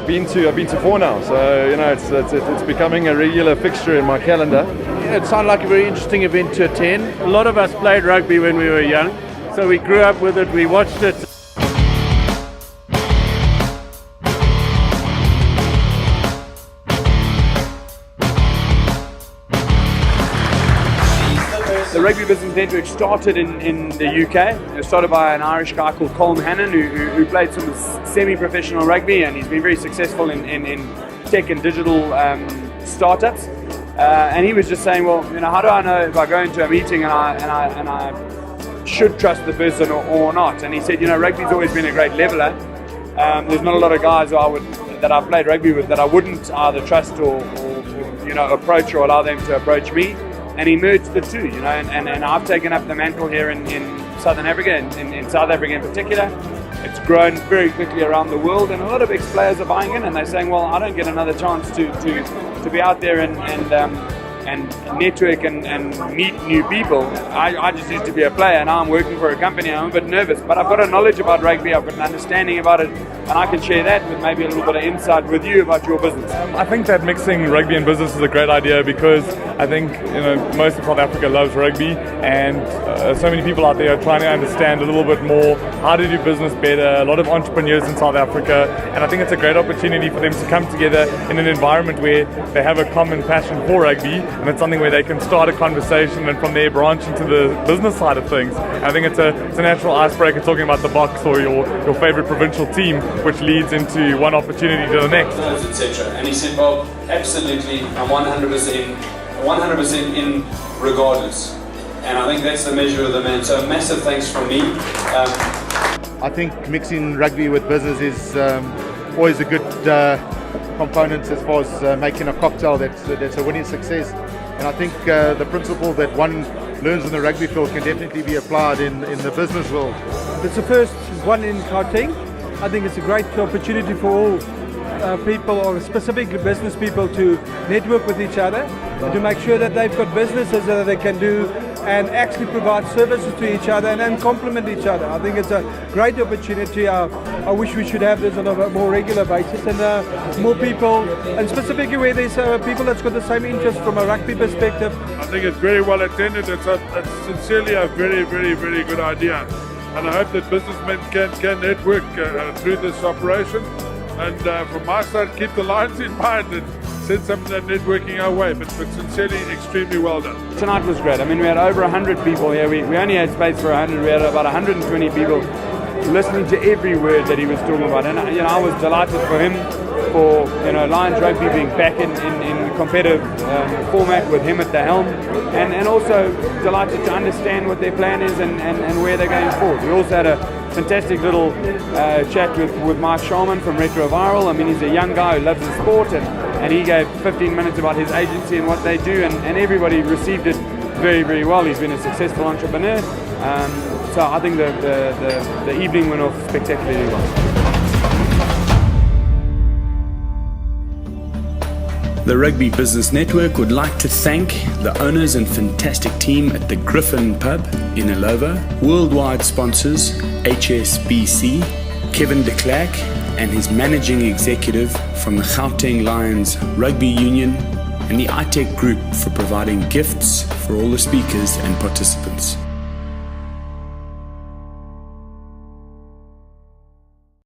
been to 4 now, so it's becoming a regular fixture in my calendar. Yeah, it sounded like a very interesting event to attend. A lot of us played rugby when we were young, so we grew up with it, we watched it. The Rugby Business Network started in the UK. It was started by an Irish guy called Colm Hannon who played some semi-professional rugby, and he's been very successful in tech and digital startups. And he was just saying, well, how do I know if I go into a meeting and I should trust the person or not? And he said, rugby's always been a great leveler. There's not a lot of guys that I've played rugby with that I wouldn't either trust or approach or allow them to approach me. And he merged the two, and I've taken up the mantle here in Southern Africa, in South Africa in particular. It's grown very quickly around the world, and a lot of ex-players are buying in, and they're saying, well, I don't get another chance to be out there and network and meet new people. I just used to be a player, now I'm working for a company. I'm a bit nervous, but I've got a knowledge about rugby, I've got an understanding about it, and I can share that with maybe a little bit of insight with you about your business. I think that mixing rugby and business is a great idea, because I think most of South Africa loves rugby, and so many people out there are trying to understand a little bit more how to do business better. A lot of entrepreneurs in South Africa, and I think it's a great opportunity for them to come together in an environment where they have a common passion for rugby, and it's something where they can start a conversation and from there branch into the business side of things. And I think it's a natural icebreaker talking about the box or your favorite provincial team, which leads into one opportunity to the next. Etc. And he said, well, absolutely, I'm 100% in regardless. And I think that's the measure of the man. So massive thanks from me. I think mixing rugby with business is always a good component as far as making a cocktail that's a winning success. And I think the principle that one learns in the rugby field can definitely be applied in the business world. It's the first one in Gauteng. I think it's a great opportunity for all people, or specifically business people, to network with each other and to make sure that they've got businesses that they can do and actually provide services to each other and then complement each other. I think it's a great opportunity. I wish we should have this on a more regular basis, and more people, and specifically where there's people that's got the same interest from a rugby perspective. I think it's very well attended. It's sincerely a very, very, very good idea. And I hope that businessmen can network through this operation. And from my side, keep the lines in mind and send some of that networking our way. But sincerely, extremely well done. Tonight was great. I mean, we had over 100 people here. We only had space for 100. We had about 120 people listening to every word that he was talking about. And I was delighted for him, for Lions Rugby being back in competitive format with him at the helm, and also delighted to understand what their plan is and where they're going forward. We also had a fantastic little chat with Mike Sharman from Retroviral. I mean, he's a young guy who loves the sport, and he gave 15 minutes about his agency and what they do, and everybody received it very, very well. He's been a successful entrepreneur, so I think the evening went off spectacularly well. The Rugby Business Network would like to thank the owners and fantastic team at the Griffin Pub in Illovo, worldwide sponsors HSBC, Kevin de Klerk and his managing executive from the Gauteng Lions Rugby Union, and the iTech Group for providing gifts for all the speakers and participants.